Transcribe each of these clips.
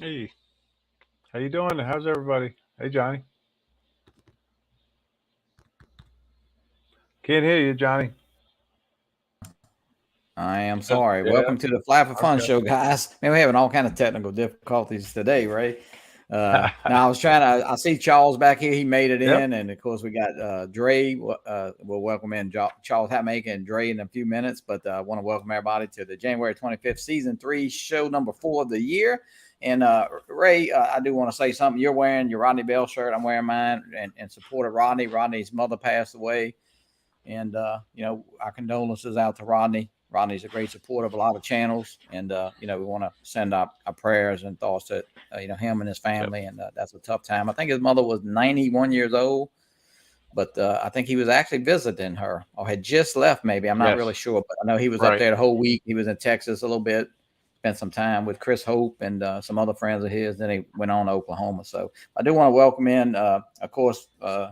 Hey, how you doing? How's everybody? Hey, Johnny. Can't hear you, Johnny. I am sorry. Yeah. Welcome to the Fly for Fun Okay. show, guys. Man, we're having all kind of technical difficulties today, right? Now I was trying to. I see Charles back here. He made it Yep. in, and of course we got Dray. We'll welcome in Charles Hatmaker and Dray in a few minutes. But I want to welcome everybody to the January 25th, season 3, show number 4 of the year. And Ray, I do want to say something. You're wearing your Rodney Bell shirt. I'm wearing mine, and in support of Rodney. Rodney's mother passed away. And, our condolences out to Rodney. Rodney's a great supporter of a lot of channels. And, we want to send our prayers and thoughts to, him and his Yep. family. And that's a tough time. I think his mother was 91 years old, but I think he was actually visiting her or had just left, maybe. I'm not really Yes. sure, but I know he was up Right. there the whole week. He was in Texas a little bit, spent some time with Chris Hope and some other friends of his. Then he went on to Oklahoma. So I do want to welcome in, of course,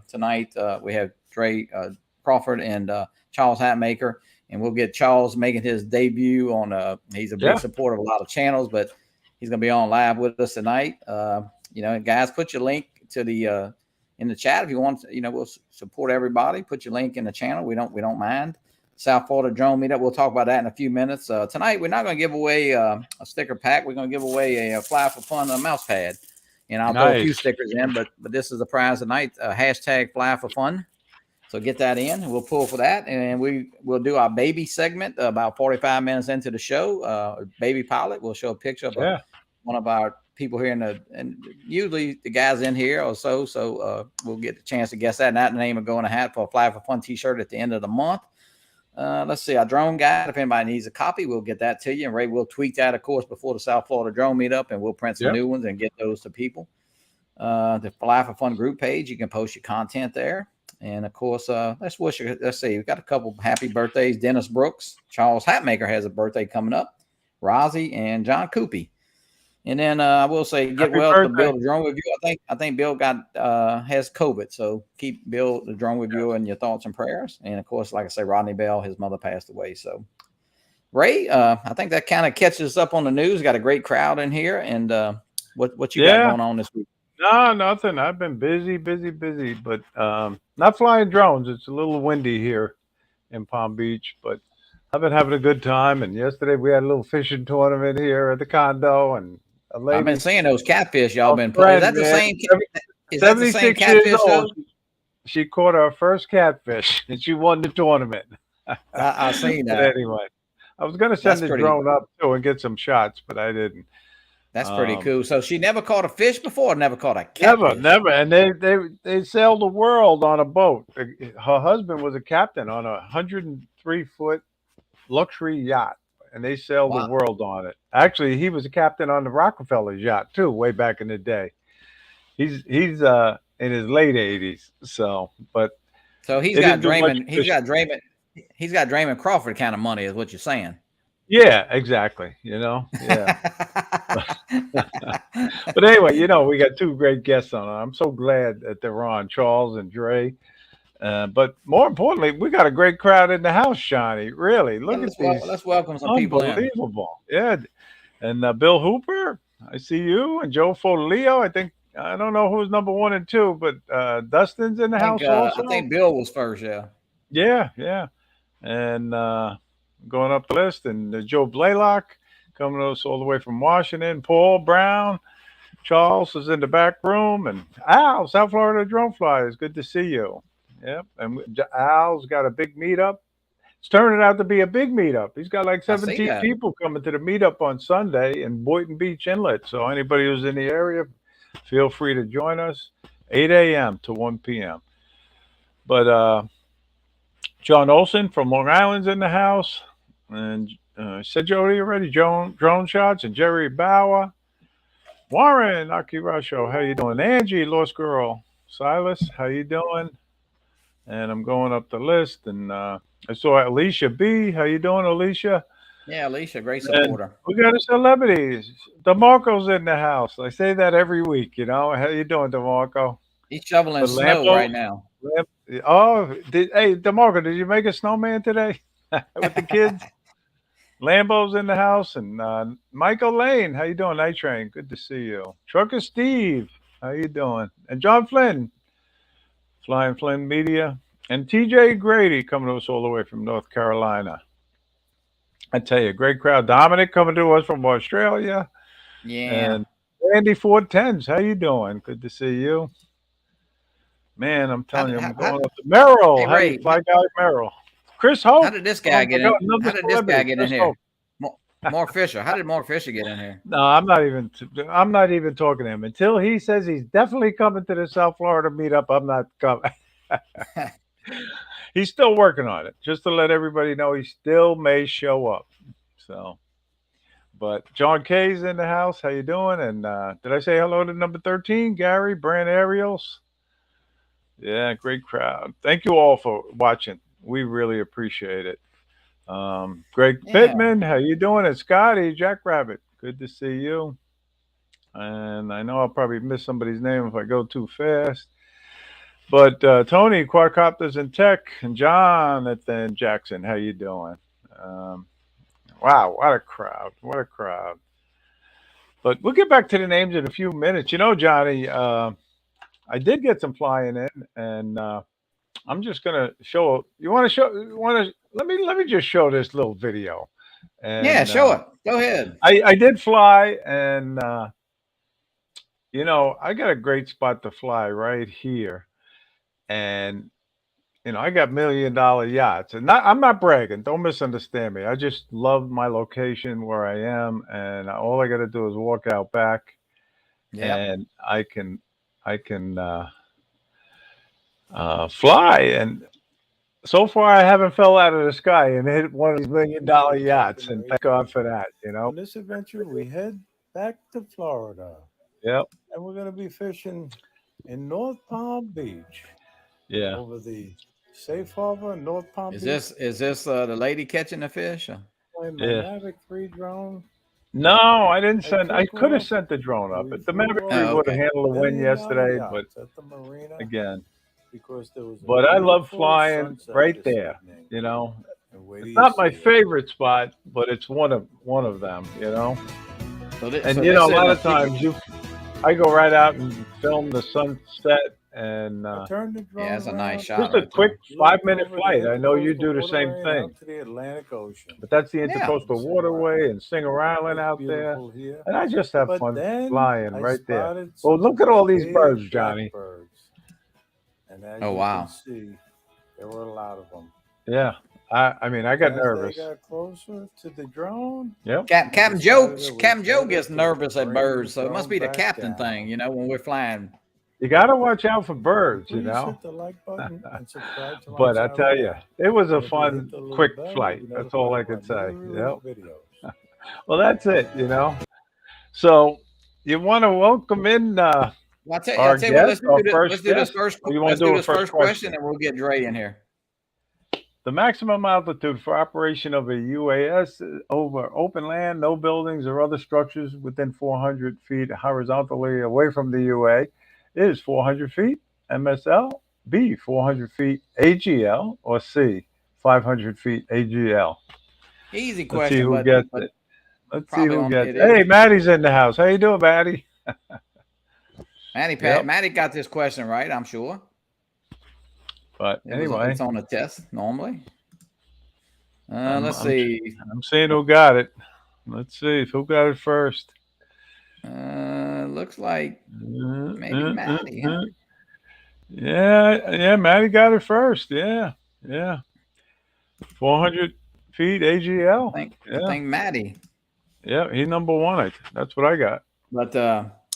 tonight we have Dray Crawford and Charles Hatmaker, and we'll get Charles making his debut on. He's a big Yeah. supporter of a lot of channels, but he's going to be on live with us tonight. Guys, put your link to the in the chat if you want. We'll support everybody. Put your link in the channel. We don't mind. South Florida Drone Meetup. We'll talk about that in a few minutes. Tonight, we're not going to give away a sticker pack. We're going to give away a Fly for Fun mouse pad, and I'll throw a few Nice. stickers in. But this is the prize tonight. Hashtag Fly for Fun. So get that in, and we'll pull for that, and we'll do our baby segment about 45 minutes into the show. Baby pilot. We'll show a picture of Yeah. one of our people here and usually the guys in here or so. So we'll get a chance to guess that. And that name will go in a hat for a Fly for Fun T-shirt at the end of the month. Let's see, our drone guide. If anybody needs a copy, we'll get that to you. And Ray will tweet that, of course, before the South Florida Drone Meetup, and we'll print some Yep. new ones and get those to people. The Fly for Fun group page, you can post your content there. And of course, let's see, we've got a couple happy birthdays. Dennis Brooks, Charles Hatmaker has a birthday coming up, Rozzy, and John Cuppi. And then I will say, get Happy well to birthday. Bill the drone review. I think Bill has COVID, so keep Bill the drone reviewer in your thoughts and prayers. And of course, like I say, Rodney Bell, his mother passed away. So Ray, I think that kind of catches us up on the news. Got a great crowd in here, and what you got Yeah. going on this week? No, nothing. I've been busy, busy, busy, but not flying drones. It's a little windy here in Palm Beach, but I've been having a good time. And yesterday we had a little fishing tournament here at the condo, and a I've been lady, seeing those catfish y'all a been putting. Is friend, that the man, same? Is that the same 76 years catfish old. though? She caught her first catfish, and she won the tournament. I seen But that. anyway, I was going to send That's the pretty. drone up too and get some shots, but I didn't. That's pretty Um, cool. So she never caught a fish before. Never caught a Never, catfish. never. And they sailed the world on a boat. Her husband was a captain on a 103-foot luxury yacht, and they sailed the Wow. world on it. Actually, he was a captain on the Rockefeller's yacht too, way back in the day. He's in his late 80s. So, but So they didn't do much fishing. He's got Draymond Crawford kind of money, is what you're saying. Yeah, exactly. Yeah. But anyway, we got two great guests on. I'm so glad that they're on, Charles and Dray. But more importantly, we got a great crowd in the house, Johnny. Really, Yeah, look at these, let's welcome some people in. unbelievable. Yeah, and Bill Hooper, I see you, and Joe Folio. I don't know who's number one and two, but Dustin's in the house I also. think Bill was first. Yeah. Yeah, yeah, and going up the list, and Joe Blaylock coming to us all the way from Washington. Paul Brown, Charles is in the back room, and Al, South Florida Drone Flyers. Good to see you. Yep, and Al's got a big meetup. It's turning out to be a big meetup. He's got like I see 17 that. people coming to the meetup on Sunday in Boynton Beach Inlet. So anybody who's in the area, feel free to join us, 8 a.m. to 1 p.m. But John Olson from Long Island's in the house, and said Jody already. Drone Shots and Jerry Bauer, Warren Akirasho. How you doing? Angie, Lost Girl, Silas. How you doing? And I'm going up the list, and I saw Alicia B. How you doing, Alicia? Yeah, Alicia, great And supporter. we got a celebrity. DeMarco's in the house. I say that every week. How you doing, DeMarco? He's shoveling The snow Lampo. right now. Oh, hey, DeMarco, did you make a snowman today with the kids? Lambo's in the house, and Michael Lane. How you doing, Night Train? Good to see you. Trucker Steve. How you doing? And John Flynn, Flying Flynn Media, and TJ Grady coming to us all the way from North Carolina. I tell you, great crowd. Dominic coming to us from Australia, Yeah. and Andy 410s. How you doing? Good to see you. Man, I'm How telling did you, how, I'm how, going up to Merrill. hey How you Ray? fly guy Merrill? Chris How Hope. did this guy Oh, I get got in? another How did this guy celebrity. get in Chris Hope. here? Mark Fisher. How did Mark Fisher get in here? No, I'm not even talking to him until he says he's definitely coming to the South Florida meetup. I'm not coming. He's still working on it, just to let everybody know he still may show up. So, but John K's in the house. How you doing? And did I say hello to number 13, Gary Brand Ariels? Yeah, great crowd. Thank you all for watching. We really appreciate it. Greg Yeah. Pittman, how you doing? And Scotty Jackrabbit, good to see you. And I know I'll probably miss somebody's name if I go too fast. But Tony, Quadcopters and Tech, and Jonathan Jackson, how you doing? Um, wow, what a crowd! What a crowd! But we'll get back to the names in a few minutes. You know, Johnny, I did get some flying in, and I'm just gonna show. You want to show? You want to? Let me just show this little video. Yeah. And Show it. Go ahead. I did fly, and I got a great spot to fly right here, and I got $1 million yachts, and I'm not bragging. Don't misunderstand me. I just love my location where I am, and all I got to do is walk out back, Yep. and I can fly. And so far, I haven't fell out of the sky and hit one of these $1 million yachts, and thank God for that. On this adventure, we head back to Florida, Yep. and we're going to be fishing in North Palm Beach Yeah. over the Safe Harbor, North Palm Is Beach. this the lady catching the fish? Flying my Yeah. Mavic 3 drone. No, I didn't send. I took could have off, sent the drone up, we but the flew Mavic off 3 Oh, would have okay. handled the wind $1 million yesterday. But yachts at the marina again, because there was a but I love beautiful flying sunset right this there. evening. You know, And where do it's you not my see it? favorite spot, but it's one of them. You know, So this, and so a this lot isn't of times I go right out and film the sunset, and I turned the drone Yeah, that's a nice around, shot just a right quick there. looked 5-minute over the flight. I know you intercoastal do the same waterway and thing, out to the Atlantic Ocean. but that's the Yeah. Intercoastal Said, Waterway wow, and Singer Island it's out there, beautiful here. and I just have But fun then flying I right there. spotted Well, some look at all these big birds, Johnny. blackbirds. And as Oh you wow. can see, there were a lot of them. Yeah, I mean, I got As nervous. they got closer to the drone, Yep. Captain decided Joe, it was Captain Joe better gets to nervous at bring birds, the so it must drone be the back captain thing, down. when we're flying. You got to watch out for birds, Please know. hit the like button and subscribe to my But I channel. tell you, it was a And if you hit fun, the little quick bell, flight. you'll be That's all I notified could of my say. newly Yep. released videos. Well, that's it. So you want to welcome in Well, I tell our you what, guest, our first let's do this guest. first. Or you want Let's to do do a this first first question, question? and we'll get Dray in here. The maximum altitude for operation of a UAS over open land, no buildings or other structures within 400 feet horizontally away from the UA is 400 feet MSL, B, 400 feet AGL, or C, 500 feet AGL. Easy Let's see question, who but gets it. Let's see probably who on gets it it. Hey, is. Maddie's in the house. How you doing, Maddie? Yep. Maddie got this question right, I'm sure. But anyway, It's on a test normally. Let's I'm see. seeing who got it. Let's see who got it first. Looks like maybe Maddie. Huh? Yeah, Maddie got it first. Yeah. 400 feet AGL. I think Maddie. Yeah, he's number one. That's what I got. But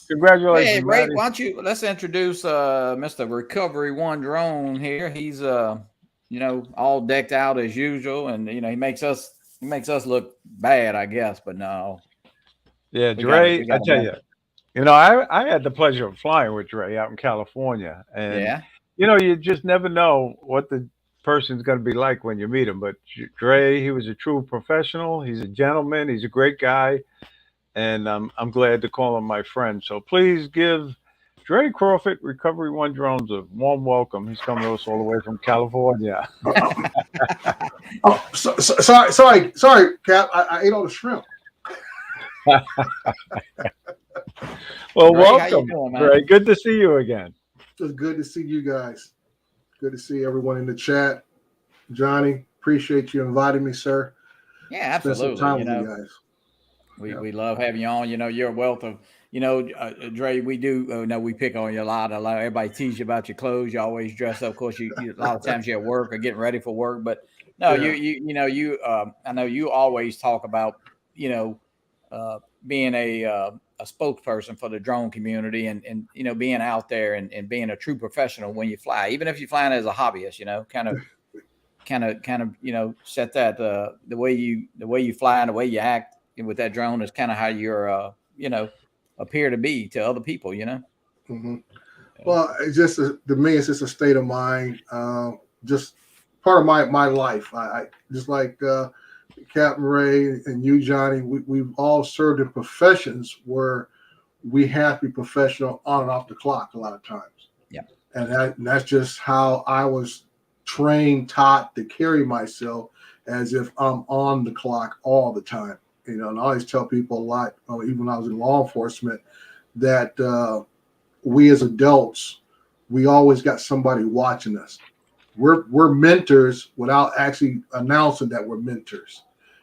Congratulations, hey, Ray, Maddie. why don't you let's introduce Mr. Recovery One Drone here. He's all decked out as usual, and he makes us look bad, I guess, but no. Yeah, Dray, I tell you, I had the pleasure of flying with Dray out in California, and you just never know what the person's going to be like when you meet him. But Dray, he was a true professional. He's a gentleman. He's a great guy, and I'm glad to call him my friend. So please give Dray Crawford, Recovery One Drones, a warm welcome. He's coming to us all the way from California. Oh, sorry, Cap. I ate all the shrimp. Well, Dray, how you welcome, doing, man? Dray. Good to see you again. It's good to see you guys. Good to see everyone in the chat. Johnny, appreciate you inviting me, sir. Yeah, absolutely. Spend some time with you guys. We love having you on. You're a wealth of, Dray, we do know we pick on you a lot. Everybody tease you about your clothes. You always dress up. Of course, you a lot of times you're at work or getting ready for work. But no, I know you always talk about, being a spokesperson for the drone community and being out there and being a true professional when you fly, even if you're flying as a hobbyist, kind of set that the way you fly and the way you act with that drone is kind of how you're appear to be to other people. Mm-hmm. Well, it's just to me, it's just a state of mind. Just part of my life. I just like CaptainRay and you, Johnny. We've all served in professions where we have to be professional on and off the clock a lot of times. Yeah, and that's just how I was trained, taught to carry myself as if I'm on the clock all the time. And I always tell people a lot, even when I was in law enforcement, that we as adults, we always got somebody watching us. We're mentors without actually announcing that we're mentors.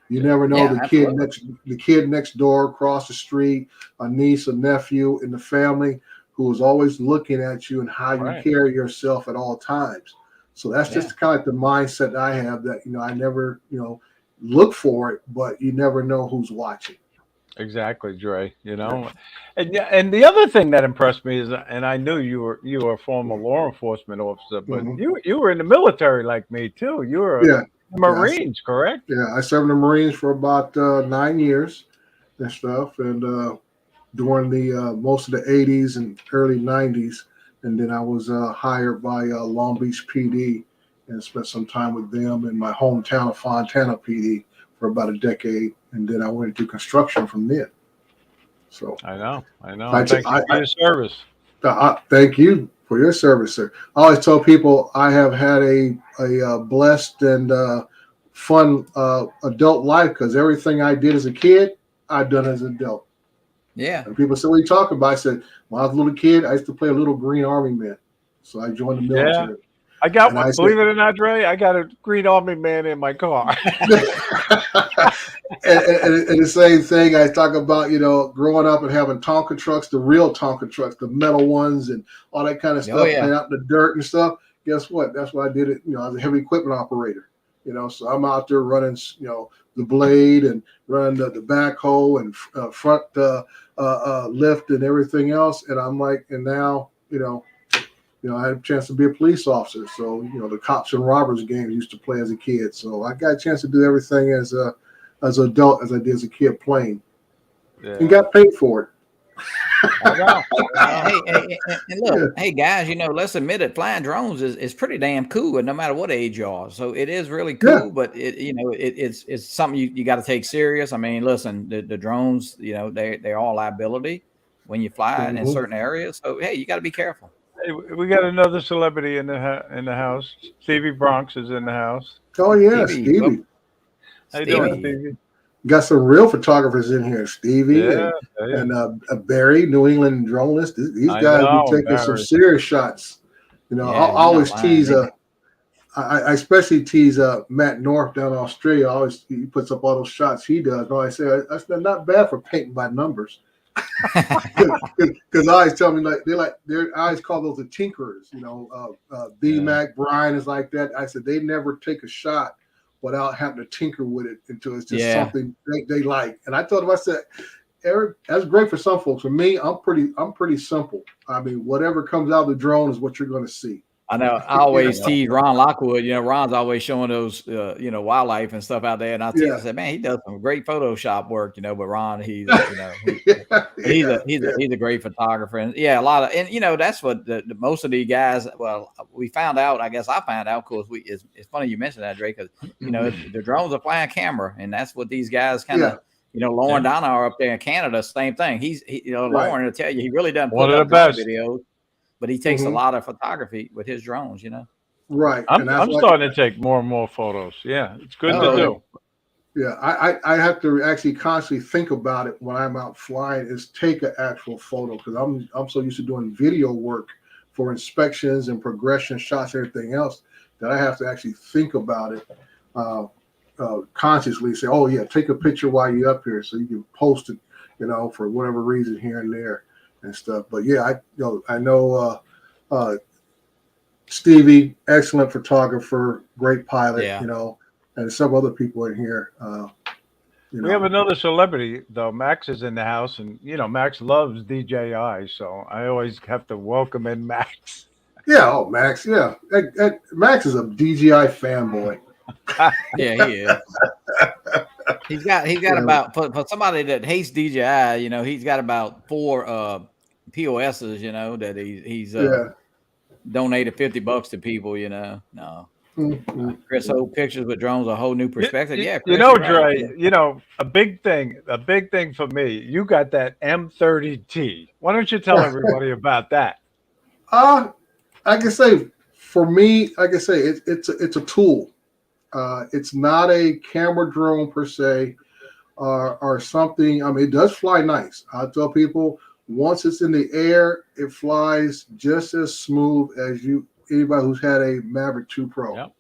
You never know the kid next door, across the street, a niece, a nephew in the family who is always looking at you and how you carry yourself at all times. So that's just kind of like the mindset I have, that I never look for it, but you never know who's watching. Exactly, Dray. And the other thing that impressed me is, and I knew you were a former law enforcement officer, but you were in the military like me too. You were a Marines, correct? Yeah, I served in the Marines for about 9 years and stuff, and during the most of the 80s and early 90s, and then I was hired by Long Beach PD and spent some time with them in my hometown of Fontana PD for about a decade, and then I went into construction from there. So I know. Thank you for your service. Thank you for your service, sir. I always tell people I have had a blessed and fun adult life, because everything I did as a kid, I've done as an adult. Yeah. And people say, "What are you talking about?" I said, when I was a little kid, I used to play a little Green Army man. So I joined the military. Yeah. I got one. Believe it or not, Dray, I got a Green Army man in my car. and the same thing I talk about, growing up and having Tonka trucks, the real Tonka trucks, the metal ones and all that kind of stuff, playing out in the dirt and stuff. Guess what? That's why I did it. I was a heavy equipment operator, so I'm out there running, the blade and running the backhoe and front lift and everything else. And I'm like, and now, I had a chance to be a police officer. So, the cops and robbers games used to play as a kid. So I got a chance to do everything as an adult as I did as a kid playing, and got paid for it. I know. And look, hey guys, let's admit it. Flying drones is pretty damn cool, and no matter what age you are. So it is really cool, but it's something you got to take serious. I mean, listen, the drones, they're all liability when you fly in certain areas. So hey, you got to be careful. Hey, we got another celebrity in the house. Stevie Bronx is in the house. Oh yeah, Stevie. How you doing, Stevie? Got some real photographers in here, Stevie and Barry, New England drone list. These guys be taking some serious shots. I always tease. I especially tease Matt North down in Australia. He puts up all those shots he does. And I say that's not bad for painting by numbers. Because I always tell me I always call those the tinkerers. B-Mac, Brian is like that. I said they never take a shot without having to tinker with it until it's just something they like. And I told him, I said, Eric, that's great for some folks. For me, I'm pretty simple. I mean, whatever comes out of the drone is what you're going to see. I know. I always tease Ron Lockwood. Ron's always showing those, wildlife and stuff out there. And I said, man, he does some great Photoshop work, but Ron, he's a great photographer. And a lot of, and that's what the most of these guys. Well, we found out. I guess I found out because it's funny you mentioned that, Dray, because the drones are flying camera, and that's what these guys kind of. Lauren Donna are up there in Canada. Same thing. Lauren will tell you he really doesn't put up drone videos. But he takes a lot of photography with his drones, Right. I'm And that's why, starting to take more and more photos. Yeah, it's good to Oh, do. yeah, I have to actually constantly think about it when I'm out flying is take an actual photo because I'm so used to doing video work for inspections and progression shots, everything else that I have to actually think about it consciously. Say, oh yeah, take a picture while you're up here so you can post it, for whatever reason here and there and stuff. But yeah, I know Stevie, excellent photographer, great pilot, Yeah. And some other people in here. We have another celebrity though. Max is in the house, and Max loves DJI, so I always have to welcome in Max. Yeah, oh Max, yeah. Max is a DJI fanboy. Yeah, he is. He's got about for somebody that hates DJI, he's got about 4 POSs, that he's Yeah. donated $50 to people, No. Chris, old pictures with drones, a whole new perspective. Yeah, Chris, you're right. Dre, a big thing for me. You got that M30T. Why don't you tell everybody about that? I can say for me, like I say, it's a tool. It's not a camera drone per se, or something. I mean, it does fly nice. I tell people once it's in the air, it flies just as smooth as anybody who's had a Maverick 2 Pro. Yep.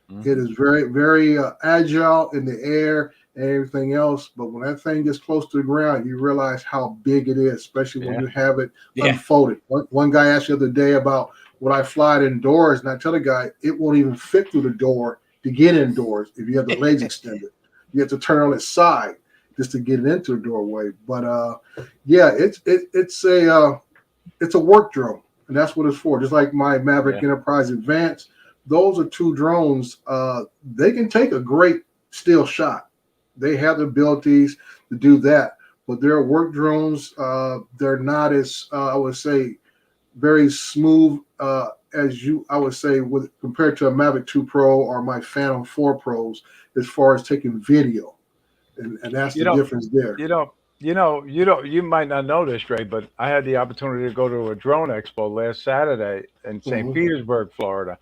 Mm-hmm. It is very, very agile in the air and everything else. But when that thing gets close to the ground, you realize how big it is, especially when you have it unfolded. One guy asked the other day about would I fly it indoors, and I tell the guy it won't even fit through the door to get indoors if you have the legs extended. You have to turn on its side just to get it into the doorway. But yeah, it's a work drone, and that's what it's for. Just like my Maverick Enterprise Advance, those are 2 drones. They can take a great still shot. They have the abilities to do that, but they're work drones. They're not as I would say very smooth I would say compared to a Mavic 2 Pro or my Phantom 4 Pros as far as taking video, and that's the difference there. You might not know this, Dray, but I had the opportunity to go to a drone expo last Saturday in St. Petersburg, Florida,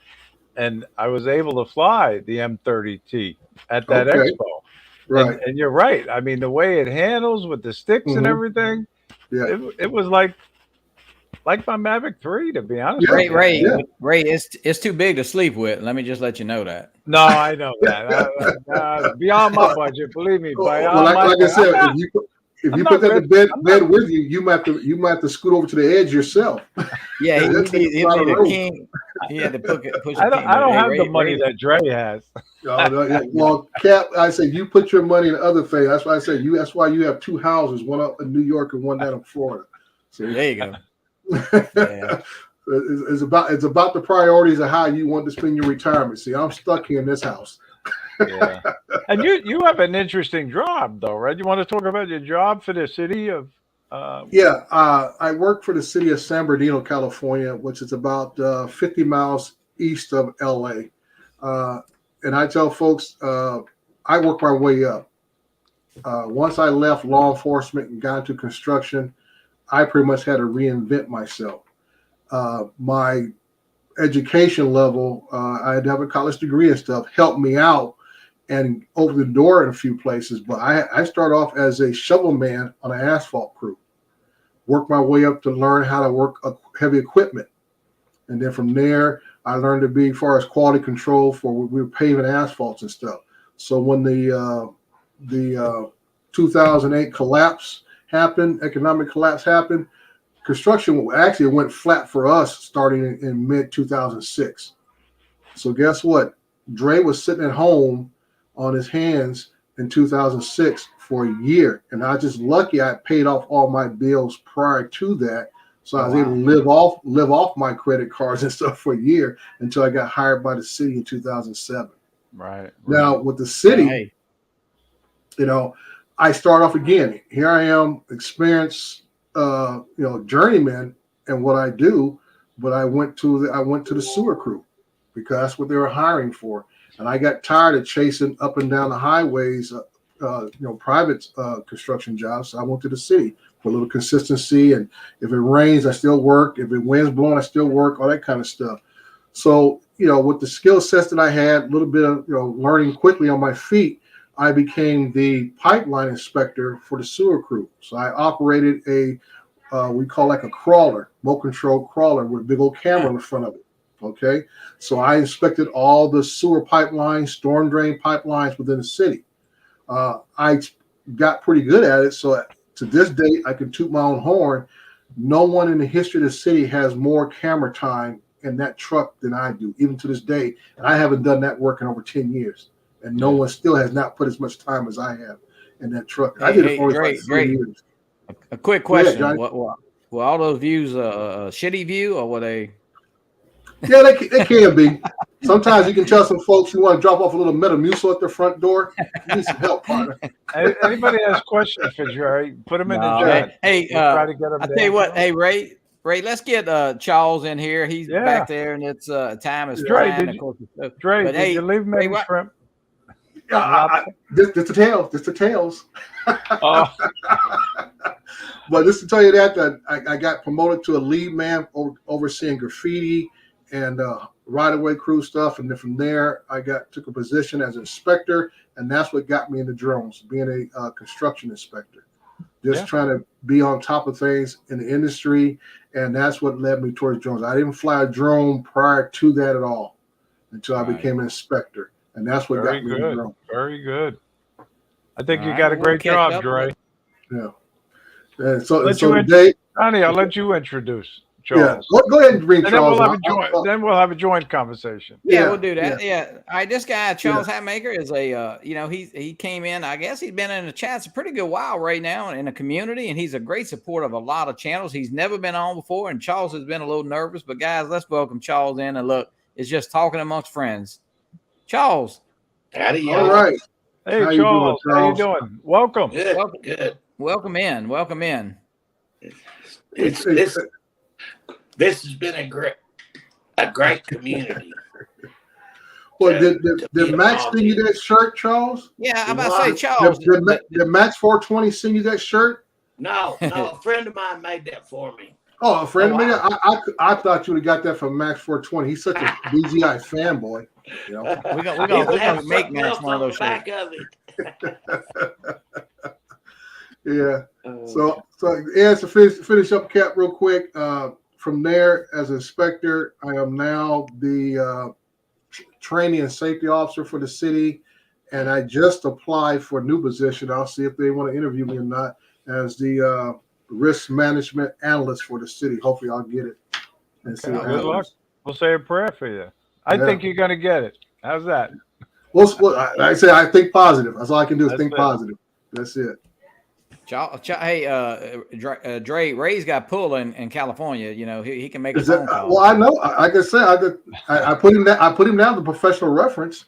and I was able to fly the M30T at that expo. Right. And you're right. I mean, the way it handles with the sticks and everything, it was like my Mavic 3, to be honest. Ray, it's too big to sleep with. Let me just let you know that. No, I know that. Beyond my budget, believe me. Like I said, if you put that in bed with you, you might have to scoot over to the edge yourself. Yeah, he need a king. He had to push. I don't have the money that Dray has. Well, Cap, I say you put your money in other things. That's why I say you. That's why you have 2 houses, one up in New York and one down in Florida. So there you go. It's about the priorities of how you want to spend your retirement. See, I'm stuck here in this house. Yeah, and you have an interesting job, though, right? You want to talk about your job for the city of? I work for the city of San Bernardino, California, which is about 50 miles east of LA. And I tell folks, I work my way up. Once I left law enforcement and got into construction, I pretty much had to reinvent myself. My education level, I had to have a college degree and stuff, helped me out and opened the door in a few places. But I started off as a shovel man on an asphalt crew, worked my way up to learn how to work heavy equipment. And then from there, I learned to be as far as quality control we were paving asphalts and stuff. So when the 2008 collapse happened, economic collapse happened, construction actually went flat for us starting in mid 2006. So guess what? Dray was sitting at home on his hands in 2006 for a year, and I was just lucky I paid off all my bills prior to that, so I was able to live off my credit cards and stuff for a year until I got hired by the city in 2007. Right. Now with the city, I start off again. Here I am, experienced, journeyman in what I do, but I went to the sewer crew because that's what they were hiring for, and I got tired of chasing up and down the highways, private construction jobs. So I went to the city for a little consistency, and if it rains, I still work. If it winds blowing, I still work. All that kind of stuff. So with the skill sets that I had, a little bit of learning quickly on my feet, I became the pipeline inspector for the sewer crew. So I operated we call like a crawler, remote control crawler with a big old camera in the front of it. Okay, so I inspected all the sewer pipelines, storm drain pipelines within the city. I got pretty good at it. So to this day, I can toot my own horn. No one in the history of the city has more camera time in that truck than I do, even to this day. And I haven't done that work in over 10 years. And no one still has not put as much time as I have in that truck. I did it for like 3 years. A quick question. Ahead, were all those views a shitty view, or were they? Yeah, they can be. Sometimes you can tell some folks who want to drop off a little Metamucil at their front door. You need some help, partner. Anybody has questions for Dray, put them in the chat. Hey, try to get them I tell you what. Hey, Ray, let's get Charles in here. He's back there, and it's time is Dray, flying. Dray, did you leave me shrimp? Just the tails. Just the tails. Oh. But just to tell you that I got promoted to a lead man overseeing graffiti and right-of-way crew stuff, and then from there I took a position as inspector, and that's what got me into drones, being a construction inspector, just trying to be on top of things in the industry, and that's what led me towards drones. I didn't fly a drone prior to that at all until I became an inspector, and that's what got me into drones. Very good. I think you got a great job, Dray. Yeah. So today, Johnny, I'll let you introduce Charles. Yeah, go ahead and bring Charles. Then we'll have a joint conversation. Yeah, we'll do that. Yeah. All right, this guy Charles Hatmaker is he came in. I guess he's been in the chats a pretty good while right now in the community, and he's a great supporter of a lot of channels. He's never been on before, and Charles has been a little nervous. But guys, let's welcome Charles in. And look, it's just talking amongst friends. Charles, howdy, all right. Hey, Charles, how you doing? Welcome. Good. Good. Welcome in. Welcome in. This has been a great community. Well, did Max send you that shirt, Charles? Yeah, I'm about to say, Charles. Did Max 420 send you that shirt? No, a friend of mine made that for me. Oh, a friend of mine? I thought you would have got that from Max 420. He's such a BGI fanboy. We're gonna make Max one of those shirts. Yeah. So to finish up, Cap, real quick. From there, as an inspector, I am now the training and safety officer for the city, and I just applied for a new position. I'll see if they want to interview me or not as the risk management analyst for the city. Hopefully, I'll get it. And good luck. We'll say a prayer for you. I think you're going to get it. How's that? Well, I say I think positive. That's all I can do is think positive. That's it. Hey, Dray, Ray's got pull in California. He can make a phone call. Well, I know. Like I said, I put him down the professional reference.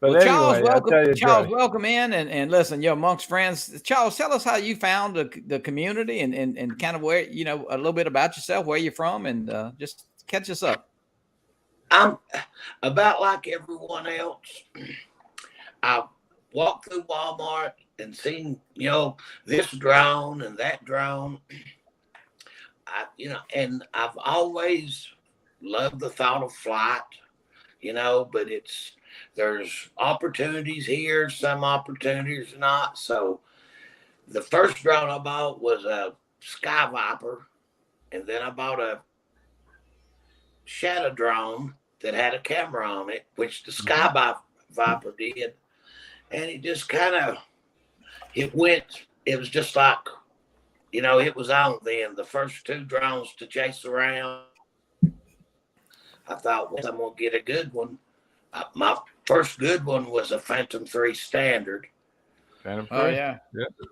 But anyway, Charles, welcome in and listen, you're amongst friends. Charles, tell us how you found the community and kind of where, a little bit about yourself, where you're from, and just catch us up. I'm about like everyone else. I walked through Walmart and seen, this drone and that drone. And I've always loved the thought of flight, but there's opportunities here, some opportunities not. So the first drone I bought was a Sky Viper, and then I bought a Shadow drone that had a camera on it, which the Sky Viper did. And it just it was just like, it was on then. The first two drones to chase around, I thought, well, I'm going to get a good one. My first good one was a Phantom 3 Standard. Oh, yeah.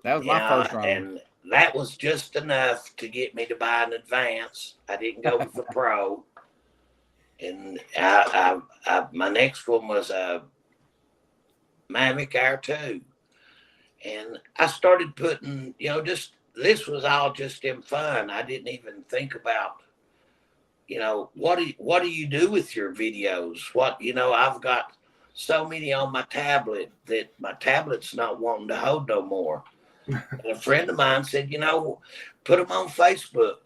That was my first drone. And that was just enough to get me to buy an Advance. I didn't go with the Pro. And my next one was a Mavic Air 2. And I started putting, this was all just in fun. I didn't even think about, what do you do with your videos? I've got so many on my tablet that my tablet's not wanting to hold no more. And a friend of mine said, put them on Facebook.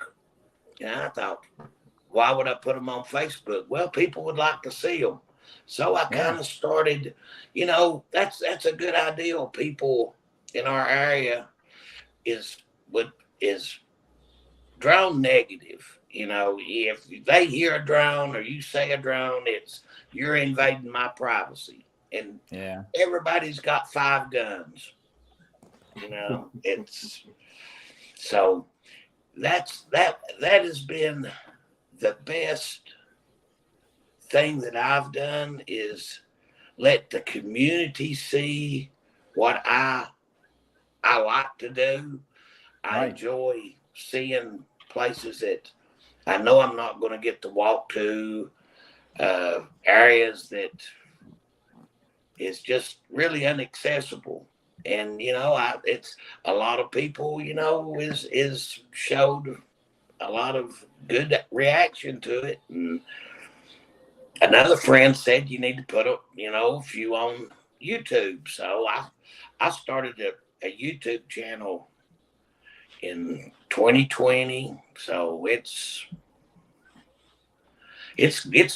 And I thought, why would I put them on Facebook? Well, people would like to see them. So I kind of started, that's a good idea. People in our area is drone negative. If they hear a drone or you say a drone, you're invading my privacy. And everybody's got 5 guns. It's so that has been the best thing that I've done, is let the community see what I like to do. I enjoy seeing places that I know I'm not going to get to walk to, areas that is just really inaccessible. And, it's a lot of people, is showed a lot of good reaction to it. And another friend said you need to put a few on YouTube. So I started a YouTube channel in 2020. So it's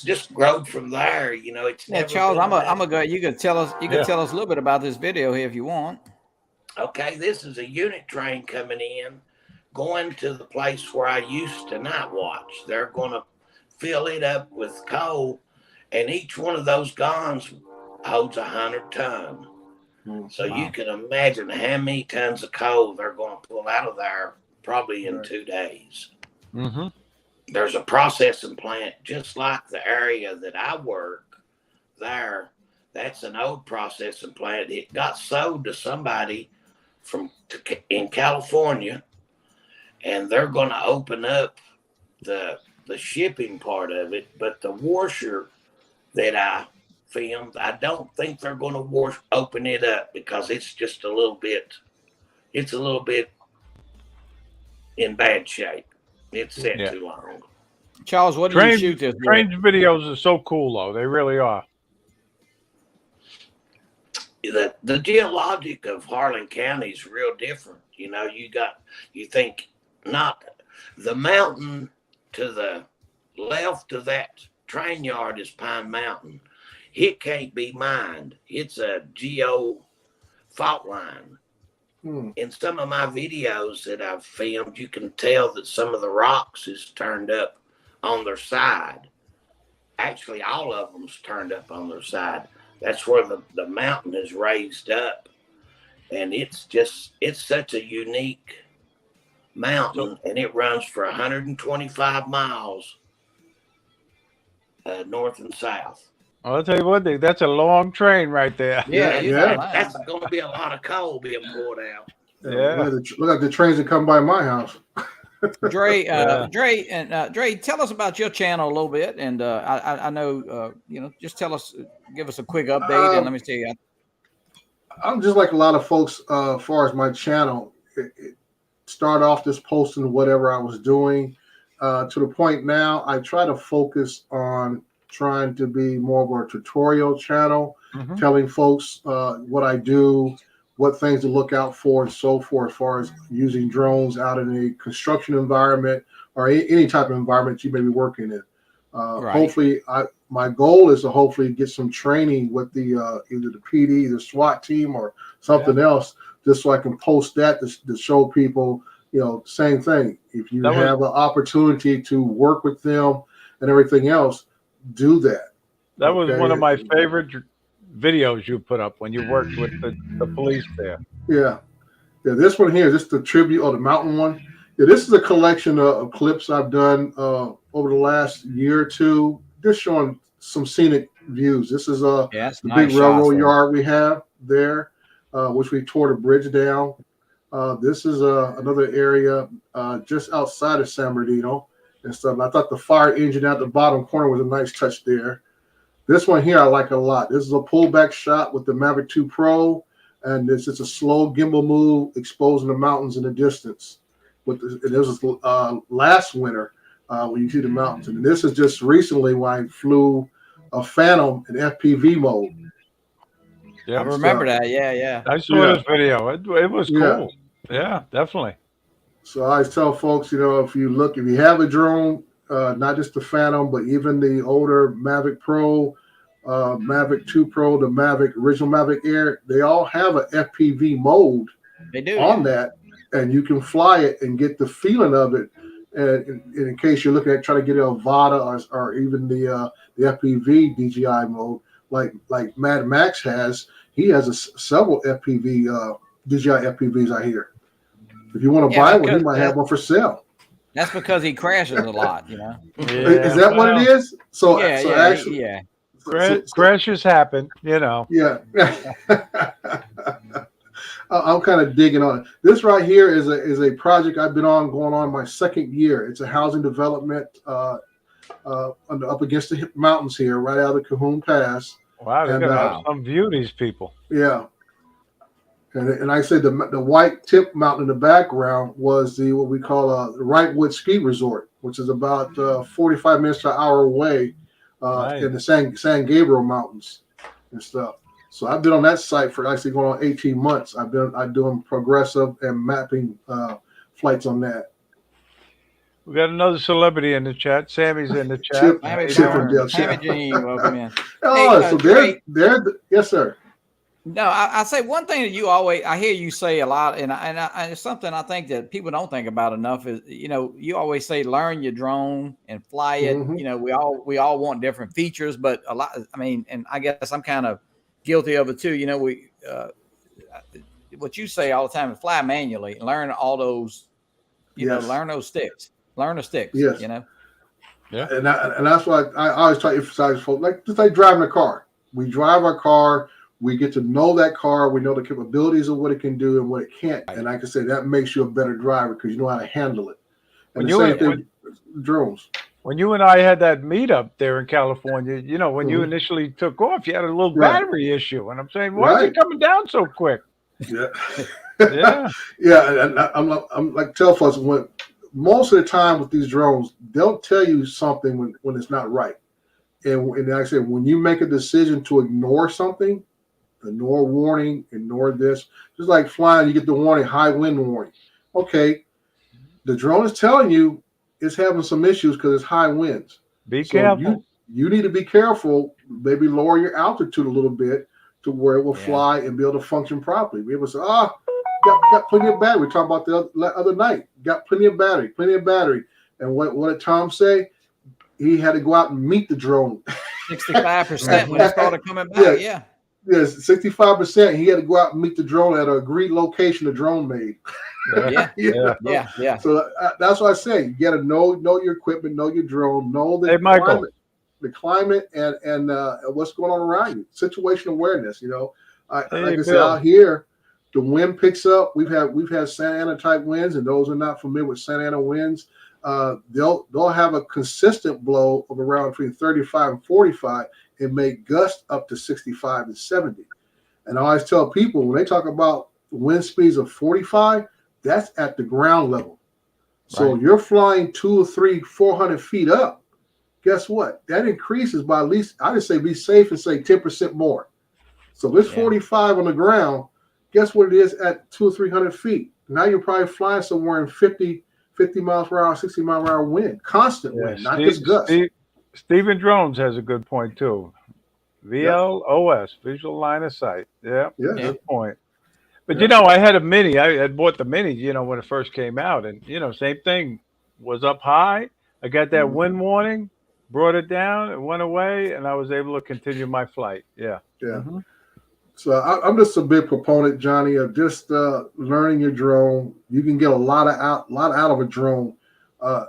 just grown from there. It's Charles, I'm gonna go. You can tell us a little bit about this video here if you want. Okay, this is a unit train coming in, going to the place where I used to night watch. They're gonna fill it up with coal, and each one of those guns holds 100 tons. So you can imagine how many tons of coal they're going to pull out of there probably in 2 days. Mm-hmm. There's a processing plant just like the area that I work there. That's an old processing plant. It got sold to somebody in California, and they're going to open up the shipping part of it. But the washer that I filmed, I don't think they're going to open it up because it's just a little bit in bad shape. It's set too long. Charles, what did you shoot this? Trains videos are so cool, though. They really are. The geologic of Harlan County is real different. You think not the mountain to the left of that train yard is Pine Mountain. It can't be mined. It's a geo fault line. In some of my videos that I've filmed, you can tell that some of the rocks is turned up on their side. Actually, all of them's turned up on their side. That's where the mountain is raised up. And it's such a unique mountain, and it runs for 125 miles north and south. I'll tell you one thing, that's a long train right there. That's going to be a lot of coal being poured out. Look at the trains that come by my house. Dray, Dray, tell us about your channel a little bit, and I know just give us a quick update, and let me see. I'm just like a lot of folks, as far as my channel. It started off just posting whatever I was doing, to the point now I try to focus on trying to be more of a tutorial channel, telling folks what I do, what things to look out for, and so forth, as far as using drones out in a construction environment or any type of environment you may be working in. Hopefully, my goal is to hopefully get some training with the either the PD, the SWAT team, or something else, just so I can post that to show people, same thing. If you have an opportunity to work with them and everything else, do that. That was one of my favorite videos you put up when you worked with the police there. Yeah. This one here, this is the tribute or the mountain one. Yeah, this is a collection of clips I've done over the last year or two, just showing some scenic views. This is the big railroad yard we have there, which we tore the bridge down. This is another area just outside of San Bernardino and stuff. I thought the fire engine at the bottom corner was a nice touch there. This one here I like a lot. This is a pullback shot with the Mavic 2 Pro, and this is a slow gimbal move exposing the mountains in the distance. This was last winter when you see the mountains, and this is just recently when I flew a Phantom in FPV mode. Yeah, I remember that. Yeah. I saw this video. It was cool. Yeah, definitely. So I always tell folks, if you have a drone, not just the Phantom, but even the older Mavic Pro, Mavic 2 Pro, the original Mavic Air, they all have an FPV mode They do on that, and you can fly it and get the feeling of it. And in case you're looking at trying to get a VADA or even the FPV DJI mode, like Mad Max has, he has several FPV DJI FPVs I hear. If you want to buy one, he might have one for sale. That's because he crashes a lot, you know. Is that what it is? So crashes happen, you know. Yeah. I'm kind of digging on it. This right here is a project I've been going on my second year. It's a housing development up against the mountains here, right out of the Cahoon Pass. Wow, they're gonna have some view, these people. Yeah. And I said the white tip mountain in the background was what we call the Wrightwood Ski Resort, which is about 45 minutes to an hour away in the San Gabriel Mountains and stuff. So I've been on that site for actually going on 18 months. I'm doing progressive and mapping flights on that. We got another celebrity in the chat. Sammy's in the chat. Sammy, welcome in. Oh, so they're yes, sir. No, I say one thing that I hear you say a lot, and it's something I think that people don't think about enough is, you know, you always say learn your drone and fly it. Mm-hmm. You know, we all want different features, but a lot. I mean, and I guess I'm kind of guilty of it too. You know, what you say all the time is fly manually and learn all those. You know, learn those sticks. Learn the sticks. Yes. You know. Yeah. And that's why I always try to emphasize folks, just like driving a car. We drive our car. We get to know that car. We know the capabilities of what it can do and what it can't. And like I said, that makes you a better driver because you know how to handle it. And the same thing with drones. When you and I had that meetup there in California, you know, when you initially took off, you had a little battery issue. And I'm saying, why is it coming down so quick? Yeah. Yeah. Yeah. And I'm like, tell folks, most of the time with these drones, they'll tell you something when it's not right. And like I said, when you make a decision to ignore something, ignore warning, ignore this. Just like flying, you get the warning, high wind warning. Okay, the drone is telling you it's having some issues because it's high winds. Be careful. You need to be careful. Maybe lower your altitude a little bit to where it will fly and be able to function properly. Be able to say, got plenty of battery. We talked about the other night. Got plenty of battery. And what did Tom say? He had to go out and meet the drone. 65% when it started coming back. Yeah. Yes, 65%. He had to go out and meet the drone at an agreed location the drone made. Yeah. So that's what I say. You got to know your equipment, know your drone, know the climate, and what's going on around you. Situational awareness. You know, like I said, out here, the wind picks up. We've had Santa Ana type winds, and those who are not familiar with Santa Ana winds, they'll have a consistent blow of around between 35 and 45. It may gust up to 65 and 70. And I always tell people when they talk about wind speeds of 45, that's at the ground level. So you're flying 200 or 300, 400 feet up. Guess what? That increases by at least, I just say be safe and say 10% more. So if it's 45 on the ground, guess what it is at 200 or 300 feet? Now you're probably flying somewhere in 50 miles per hour, 60 mile per hour wind, constant wind, not just gusts. Stephen Drones has a good point too. VLOS, visual line of sight. Yeah, good point. But you know, I had a Mini. I had bought the Mini, you know, when it first came out, and you know, same thing. Was up high. I got that wind warning, brought it down, it went away, and I was able to continue my flight. Yeah. Mm-hmm. So I'm just a big proponent, Johnny, of just learning your drone. You can get a lot out of a drone.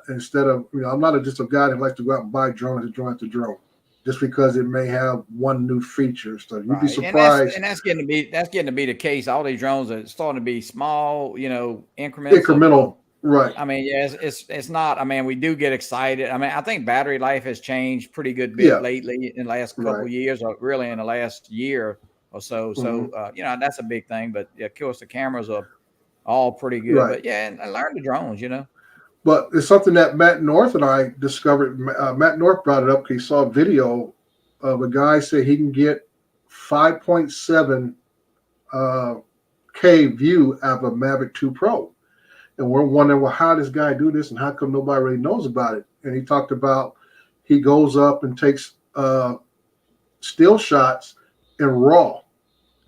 Instead of, you know, I'm not just a guy that likes to go out and buy drone after drone, just because it may have one new feature. So you'd be surprised. And that's getting to be the case. All these drones are starting to be small, you know, incremental. Right. I mean, it's not. I mean, we do get excited. I mean, I think battery life has changed pretty good bit lately in the last couple of years, or really in the last year or so. So, you know, that's a big thing. But of course, the cameras are all pretty good. Right. But and learn the drones, you know. But it's something that Matt North and I discovered. Matt North brought it up. He saw a video of a guy say he can get 5.7 K view out of a Mavic 2 Pro. And we're wondering, well, how does this guy do this and how come nobody really knows about it? and he talked about he goes up and takes still shots in RAW.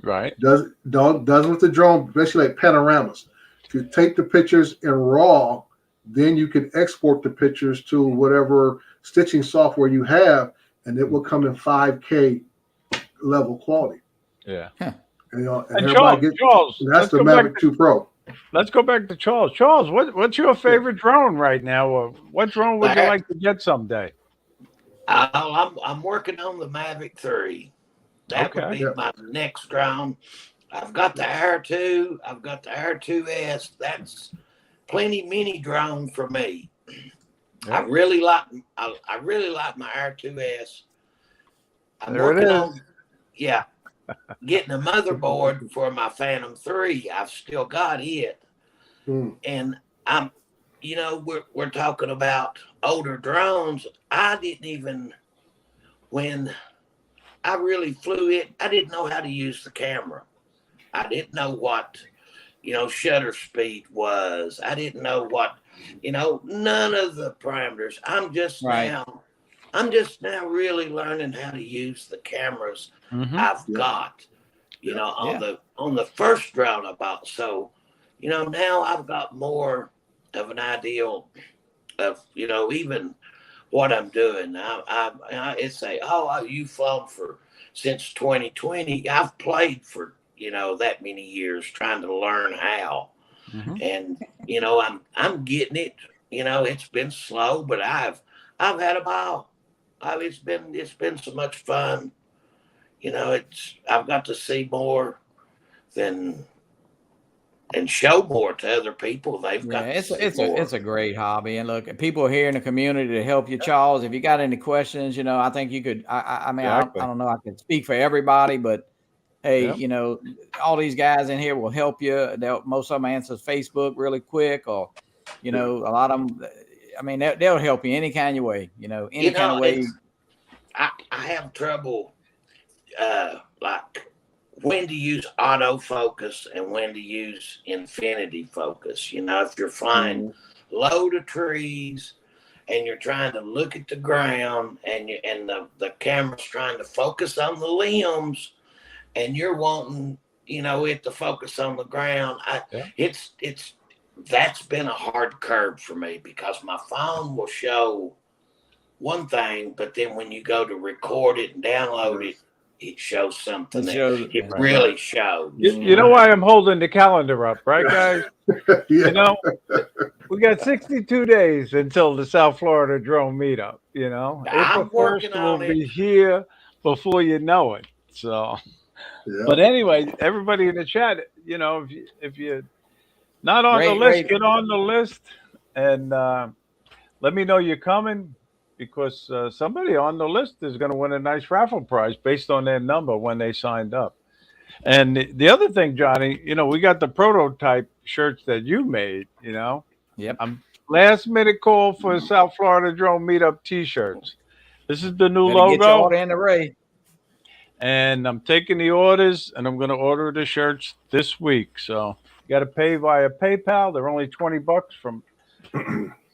Right. Does with the drone, basically like panoramas. If you take the pictures in RAW, then you can export the pictures to whatever stitching software you have, and it will come in 5K level quality. Yeah. Huh. And And Charles, that's the Mavic 2 Pro. Let's go back to Charles. Charles, what's your favorite drone right now? Or what drone would you like to get someday? I'm working on the Mavic 3. That would be my next drone. I've got the Air 2. I've got the Air 2S. That's plenty mini drone for me. I really like my Air 2S. I'm working on getting a motherboard for my Phantom 3. I've still got it. And I'm we're talking about older drones. I didn't even, when I really flew it, I didn't know how to use the camera. I didn't know what, shutter speed was. I didn't know what, none of the parameters. I'm just now really learning how to use the cameras I've got, on the first drone I bought. So, now I've got more of an idea of, even what I'm doing. It's you've flown since 2020. I've played for, that many years trying to learn how. And, I'm getting it. It's been slow, but I've had a ball. It's been so much fun. I've got to see more and show more to other people. They've got it's a great hobby. And look, people are here in the community to help you, Charles. If you got any questions, I think you could. I mean, I don't know. I can speak for everybody, but hey, all these guys in here will help you. Most of them answers Facebook really quick, or a lot of them. I mean, they'll help you any kind of way. Any kind of way. I have trouble, like when to use autofocus and when to use infinity focus. If you're flying low to trees and you're trying to look at the ground and the camera's trying to focus on the limbs and you're wanting, it to focus on the ground. That's been a hard curve for me because my phone will show one thing, but then when you go to record it and download it, it shows something it really shows. You know why I'm holding the calendar up, right, guys? We got 62 days until the South Florida drone meetup. I'm working on it. Will be here before you know it. So, but anyway, everybody in the chat, if you're not on the list, get on the list and let me know you're coming. Because somebody on the list is going to win a nice raffle prize based on their number when they signed up. And the other thing, Johnny, we got the prototype shirts that you made, Yep. I'm last minute call for South Florida Drone Meetup T-shirts. This is the new logo. Get your order in the Ray. And I'm taking the orders and I'm going to order the shirts this week. So you got to pay via PayPal. They're only $20 from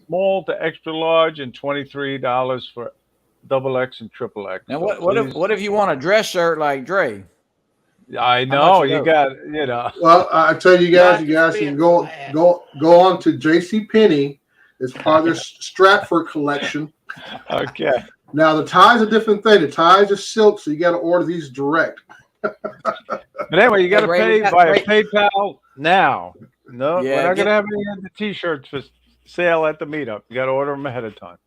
small to extra large and $23 for XXX and XXX. Now, what if you want a dress shirt like Dray? I know you got Well, I tell you guys can go on to JCPenney. It's part of their Stratford collection. Okay. Now the tie's a different thing. The tie's are silk, so you got to order these direct. But anyway, you got to pay via PayPal now. No, we're not gonna have any of the T-shirts for sale at the meetup. You got to order them ahead of time.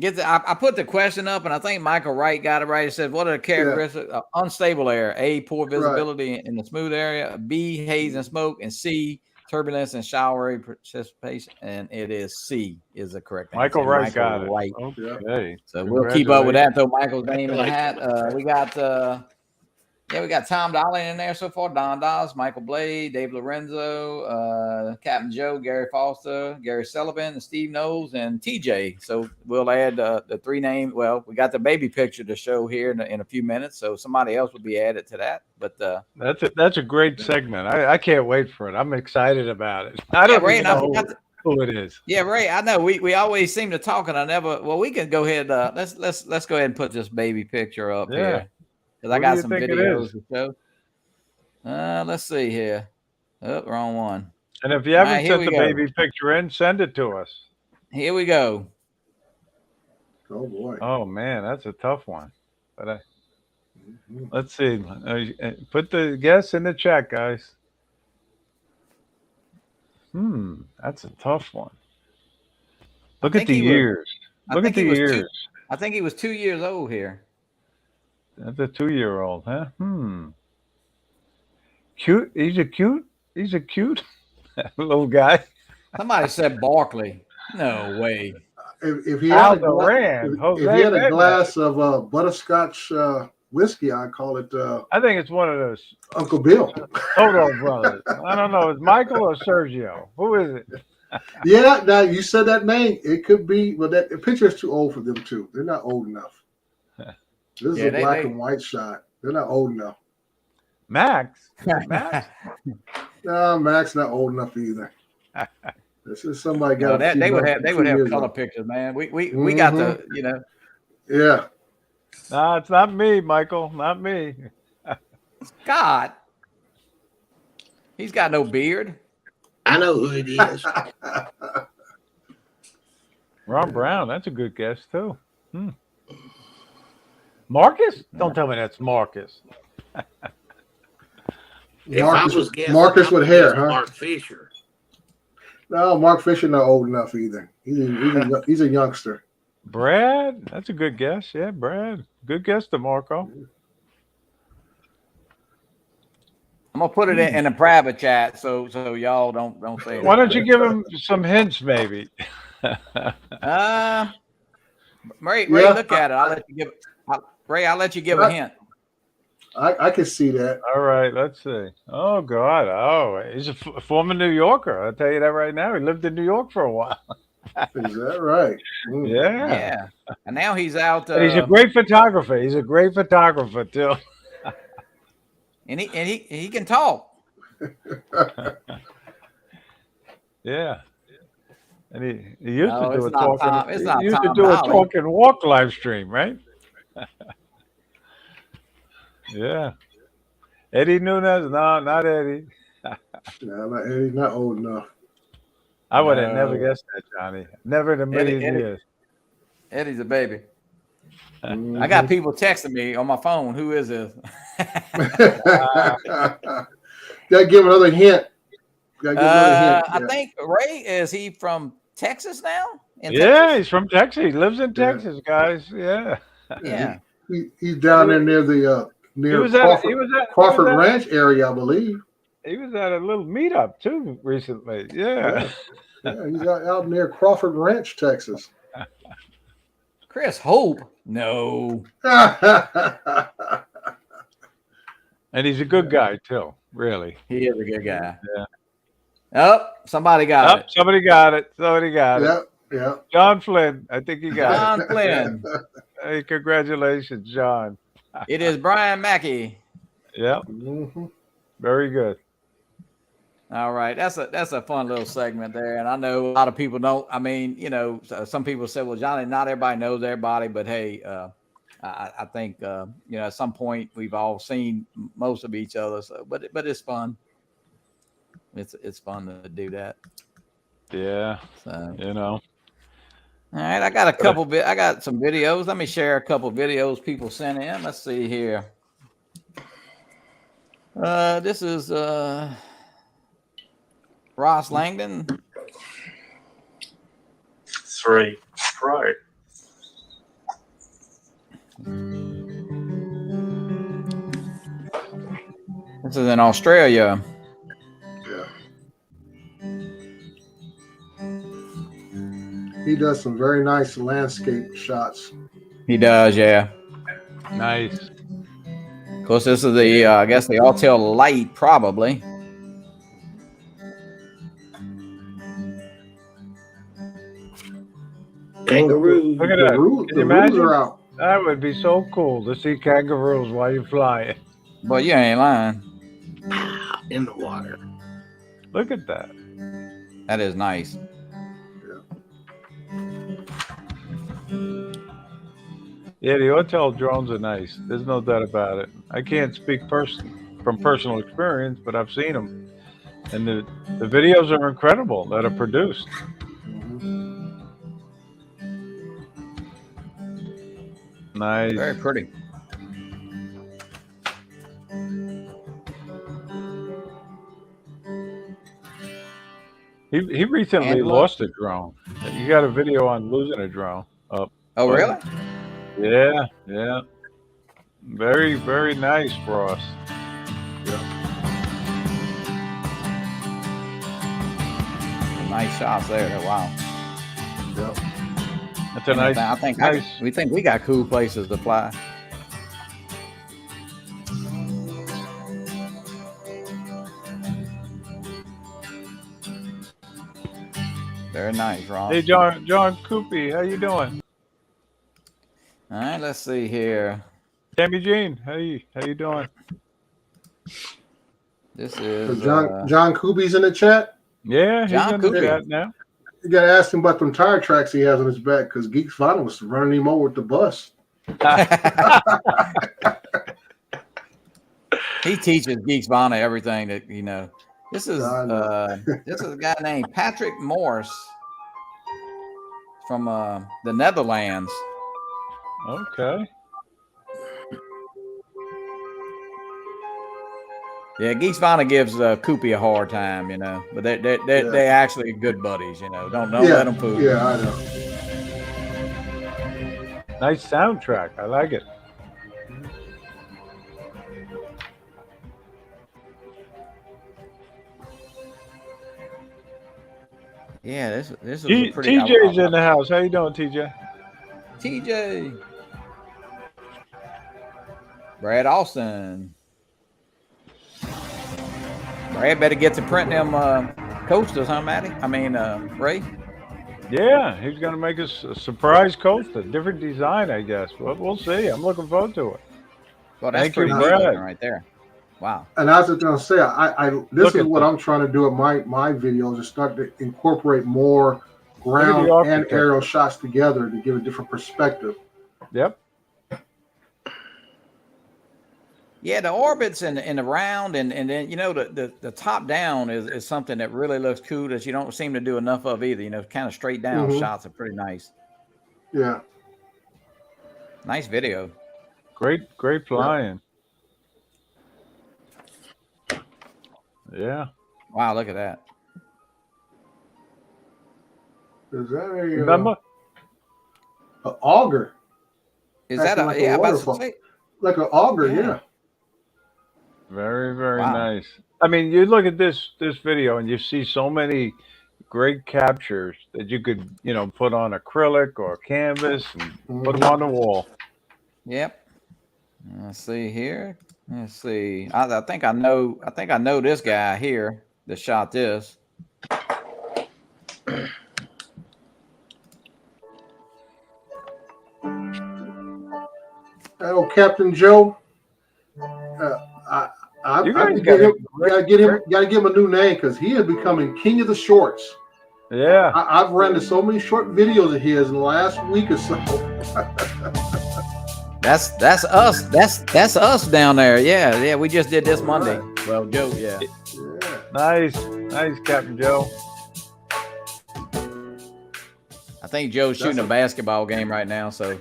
I put the question up, and I think Michael Wright got it right. It says, what are the characteristics of unstable air? A, poor visibility in the smooth area. B, haze and smoke. And C, turbulence and showery precipitation. And it is C is the correct answer. Michael Wright got it. Right. Okay. So we'll keep up with that. Throw Michael's name in the hat. We got Tom Dolly in there so far. Don Dawes, Michael Blade, Dave Lorenzo, Captain Joe, Gary Foster, Gary Sullivan, and Steve Knowles, and TJ. So we'll add the three names. Well, we got the baby picture to show here in a few minutes, so somebody else will be added to that. But that's a great segment. I can't wait for it. I'm excited about it. I who it is. Yeah, Ray. I know we always seem to talk, and I never. Well, we can go ahead. Let's go ahead and put this baby picture up Yeah. here because I Who do got you some think it videos is? to show. Let's see here. Oh, wrong one. And if you All haven't right, here sent we the go. baby picture in, send it to us. Here we go. Oh boy. Oh man, that's a tough one. But Mhm. let's see. Put the guess in the chat, guys. That's a tough one. Look at think the he was- years. I Look at think he the was years. I think he was 2 years old here. That's a 2-year-old, huh? Cute. He's a cute little guy. Somebody said Barkley. No way. If he had a Alderaan, if he had a Jose glass of butterscotch whiskey, I'd call it I think it's one of those Uncle Bill. Toto brothers. I don't know. It's Michael or Sergio. Who is it? Yeah, now you said that name. It could be, but that the picture is too old for them too. They're not old enough. This is a black and white shot. They're not old enough. Max. Max. No, Max not old enough either. This is somebody No, got. they would have color Old. pictures, man. We got the Yeah. No, it's not me, Michael. Not me. Scott. He's got no beard. I know who it is. Ron Brown. That's a good guess too. Marcus? Don't tell me that's Marcus. If I was guessing, Marcus with hair, huh? Mark Fisher. No, Mark Fisher not old enough either. He's a youngster. Brad? That's a good guess. Yeah, Brad. Good guess, DeMarco. I'm gonna put it in a private chat so y'all don't say Why that. don't you give him some hints, maybe? Ray, Yeah. look at it. I'll let you give a hint. I can see that. All right, let's see. Oh, God. Oh, he's a former New Yorker. I'll tell you that right now. He lived in New York for a while. Is that right? Mm. Yeah. And now he's out. And he's a great photographer. He's a great photographer, too. and he can talk. Yeah. And he used No, to do it's a not talk. Tom- it's not He used to Tom do a Holly. talk and walk live stream, right? Yeah. Eddie Nunez? No, not Eddie. No, he's not old enough. I would have No. never guessed that, Johnny. Never in a million years. Eddie's a baby. Mhm. I got people texting me on my phone. Who is this? Gotta give another hint. I Yeah. think Ray, is he from Texas now? Yeah, he's from Texas. He lives in Texas, guys. Yeah. Yeah. He's down there near the near Crawford Ranch area, I believe. He was at a little meetup too recently. Yeah. Yeah, he's out near Crawford Ranch, Texas. Chris Hope? No. And he's a good guy too, really. He is a good guy. Yeah. Oh, somebody got it. Somebody got it. Somebody got it. Yeah. John Flynn. I think he got John Flynn. it. Hey, congratulations, John. It is Brian Mackey. Yep. Mm-hmm. Very good. All right, that's a fun little segment there, and I know a lot of people don't. I mean, some people say, "Well, Johnny, not everybody knows everybody," but hey, I think at some point we've all seen most of each other. So, but it's fun. It's fun to do that. Yeah. So, All right, I got some videos. Let me share a couple videos people sent in. Let's see here. This is Ross Langdon. 3 Pro. This is in Australia. Yeah. He does some very nice landscape shots. He does, yeah. Nice. Of course, this is the I guess the Autel Light, probably. Kangaroo. Look at The that. rules, Can the you rules imagine? are out. That would be so cool to see kangaroos while you're flying. But you ain't lying. In the water. Look at that. That is nice. Yeah, the hotel drones are nice. There's no doubt about it. I can't speak from personal experience, but I've seen them, and the videos are incredible that are produced. Nice. Very pretty. He recently And look- lost a drone. You got a video on losing a drone. Oh, really? Yeah, yeah. Very, very nice for us. Nice shots there. Wow. That's a nice. I think nice. we think we got cool places to fly. Very nice, Ron. Hey, John Cuppi, how you doing? All right, let's see here. Tammy Jean, how you doing? This So is John Kubi's in the chat. Yeah, he's John in the Cuppi. chat now. You got to ask him about them tire tracks he has on his back because Geeks Vinyl was running him over with the bus. he teaches Geeks Vinyl everything that you know. This is this is a guy named Patrick Morse from the Netherlands. Okay. Yeah, Geeks Vinyl gives Cuppi a hard time, you know, but they actually good buddies, you know. Don't let them fool. Yeah, I know. Nice soundtrack. I like it. Yeah, this is a pretty. TJ's in the house. How you doing, TJ? TJ. Brad Austin. Brad better get to print them coasters, huh, Matty? I mean, Ray. Yeah, he's gonna make us a surprise coaster, different design, I guess. But we'll see. I'm looking forward to it. Well, that's Thank you, pretty neat Brad. looking right there. Wow. And I was just gonna say, this Look is at what this. I'm trying to do in my videos is start to incorporate more ground and architecture. aerial shots together to give a different perspective. Yep. Yeah, the orbits and the round and then you know the top down is something that really looks cool that you don't seem to do enough of either. You know, kind of straight down shots are pretty nice. Yeah. Nice video. Great flying. Yeah. Wow, look at that. Is that a Remember? an auger? Is Actually, that like a a yeah? I was about waterfall. to say, Like an auger, Yeah. yeah. Very, very Wow. nice. I mean, you look at this video and you see so many great captures that you could, put on acrylic or canvas and put them on the wall. Yep. Let's see here. Let's see. I think I know this guy here that shot this. Oh, Captain Joe. I You guys gotta give him a new name because he is becoming king of the shorts. Yeah. I've run into so many short videos of his in the last week or so. That's us. That's us down there. Yeah. We just did this Monday. Well, Joe, yeah. Nice, Captain Joe. I think Joe's shooting a basketball game right now. So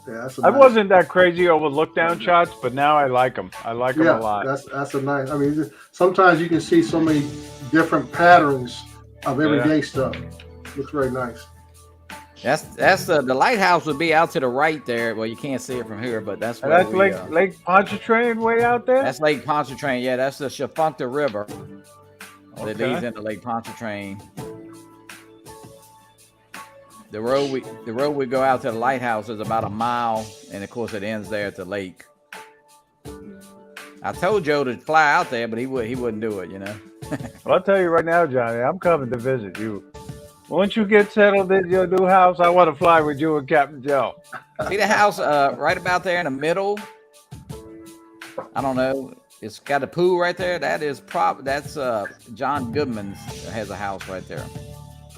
Yeah, I wasn't that crazy over look down shots, but now I like them. I like them a lot. That's a nice. I mean, sometimes you can see so many different patterns of everyday stuff. Looks very nice. that's the lighthouse would be out to the right there. Well, you can't see it from here, but that's And where that's Lake Pontchartrain way out there. that's Lake Pontchartrain. Yeah, that's the Shafunkta River that Okay. leads into Lake Pontchartrain. The road we go out to the lighthouse is about a mile, and of course it ends there at the lake. I told Joe to fly out there, but he wouldn't do it. You know. Well, I'll tell you right now, Johnny, I'm coming to visit you. Once you get settled in your new house, I want to fly with you and Captain Joe. See the house right about there in the middle? I don't know. It's got a pool right there. That's John Goodman's has a house right there.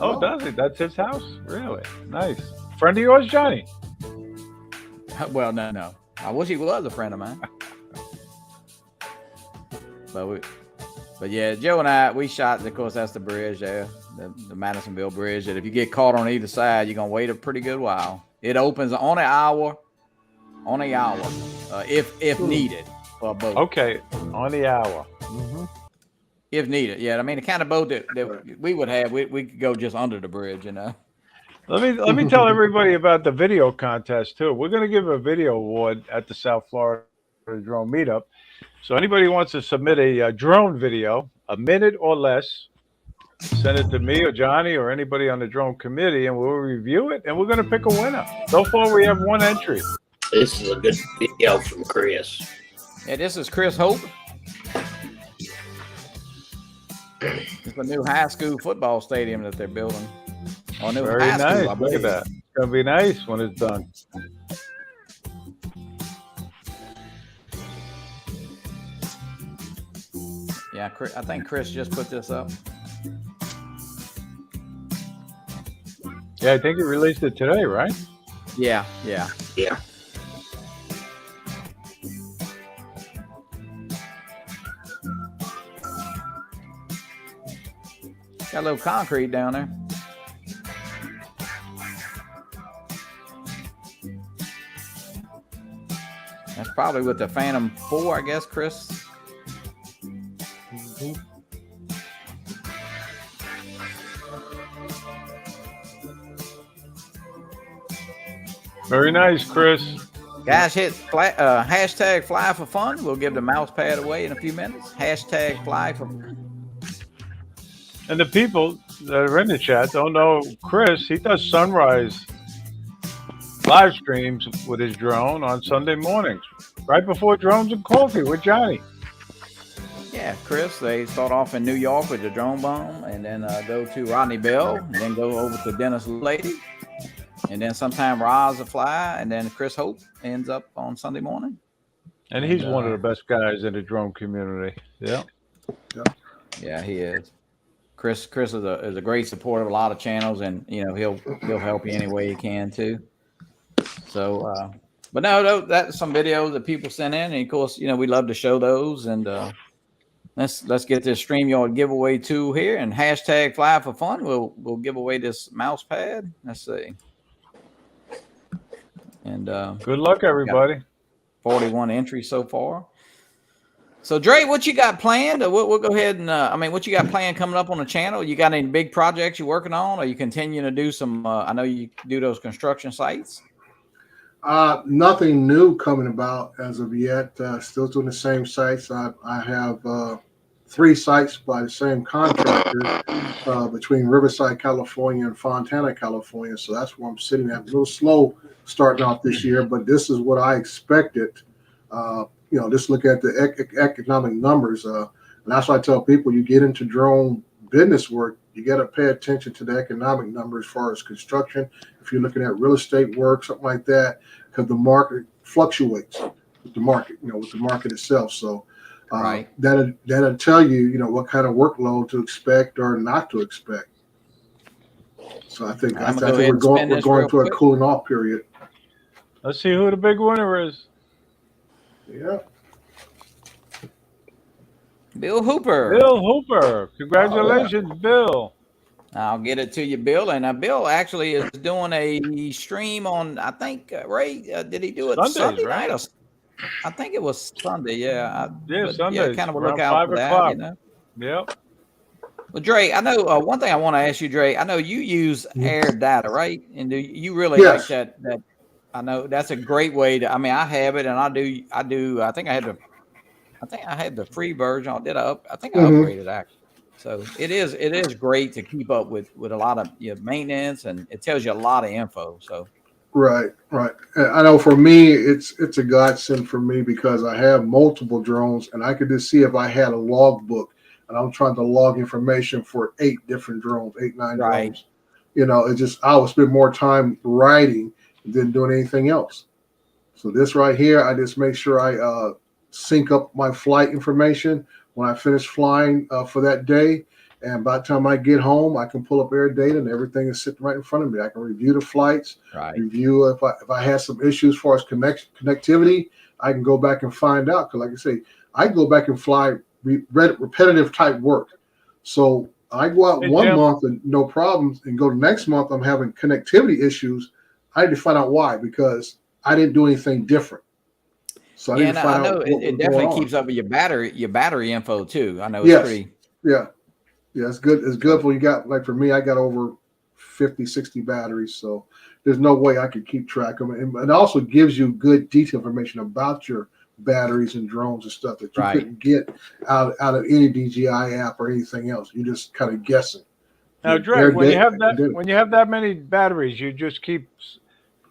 Oh, does it? That's his house? Really? Nice. Friend of yours, Johnny? Well, no. I wish he was a friend of mine. But yeah, Joe and I, we shot. Of course, that's the bridge there, the Madisonville Bridge. That if you get caught on either side, you're gonna wait a pretty good while. It opens on an hour, if needed for a boat. Okay, on the hour. Mm-hmm. If needed, yeah. I mean, the kind of boat that we would have, we could go just under the bridge, you know. Let me tell everybody about the video contest too. We're going to give a video award at the South Florida Drone Meetup. So anybody who wants to submit a drone video, a minute or less, send it to me or Johnny or anybody on the drone committee, and we'll review it, and we're going to pick a winner. So far, we have one entry. This is a good video from Chris. Yeah, this is Chris Hope. It's a new high school football stadium that they're building. Oh, new Very high nice. school, Look at that. It's going to be nice when it's done. Yeah, I think Chris just put this up. Yeah, I think he released it today, right? Yeah. Yeah. Got a little concrete down there. That's probably with the Phantom 4, I guess, Chris. Very nice, Chris. Guys, hit hashtag fly for fun. We'll give the mouse pad away in a few minutes. Hashtag fly for fun. And the people that are in the chat don't know Chris. He does sunrise live streams with his drone on Sunday mornings, right before Drones and Coffee with Johnny. Yeah, Chris, they start off in New York with the drone bomb and then go to Rodney Bell and then go over to Dennis Lady. And then sometime Roz will fly, and then Chris Hope ends up on Sunday morning. And he's one of the best guys in the drone community. Yeah. Yeah, he is. Chris is a great supporter of a lot of channels, and you know he'll help you any way he can too. So, but no, that's some videos that people sent in, and of course, you know, we love to show those. And let's get this StreamYard giveaway tool here, and hashtag fly for fun. We'll give away this mouse pad. Let's see. And good luck, everybody. 41 entries so far. So, Dray, what you got planned? We'll go ahead and what you got planned coming up on the channel? You got any big projects you're working on? Or you continuing to do some? I know you do those construction sites. Nothing new coming about as of yet. Still doing the same sites. I have 3 sites by the same contractor between Riverside, California, and Fontana, California. So that's where I'm sitting at. A little slow starting out this year, but this is what I expected. Just look at the economic numbers. And that's why I tell people, you get into drone business work, you got to pay attention to the economic numbers as far as construction. If you're looking at real estate work, something like that, because the market fluctuates with the market, with the market itself. So right. That'll tell you, what kind of workload to expect or not to expect. So I think we're going through a cooling off period. Let's see who the big winner is. Yeah. Bill Hooper. Bill Hooper. Congratulations, Bill. I'll get it to you, Bill. And Bill actually is doing a stream on, I think, Ray, did he do it Sunday right? night? I think it was Sunday, yeah. Sunday. Kind of a look out for that, Yep. Well, Dray, I know one thing I want to ask you, Dray. I know you use air data, right? And do you really like that? I know that's a great way to. I mean, I have it, and I do. I think I had the free version. I think I upgraded actually. So it is great to keep up with a lot of maintenance, and it tells you a lot of info. So. Right. I know for me, it's a godsend for me because I have multiple drones, and I could just see if I had a logbook, and I'm trying to log information for 8 different drones, 9 drones. It's just I would spend more time writing than doing anything else. So this right here, I just make sure I sync up my flight information when I finish flying for that day, And by the time I get home, I can pull up air data and everything is sitting right in front of me. I can review the flights, review if I had some issues as far as connectivity, I can go back and find out. Because like I say, I go back and fly repetitive type work. So I go out one month and no problems, and go to next month I'm having connectivity issues. I had to find out why, because I didn't do anything different. So I didn't find out. It definitely keeps up with your battery info too. I know it's pretty. Yeah, it's good. It's good for you got, like for me, I got over 50, 60 batteries. So there's no way I could keep track of them. And it also gives you good detailed information about your batteries and drones and stuff that you couldn't get out of any DJI app or anything else. You're just kind of guessing. Now, Dray, when you have that many batteries, you just keep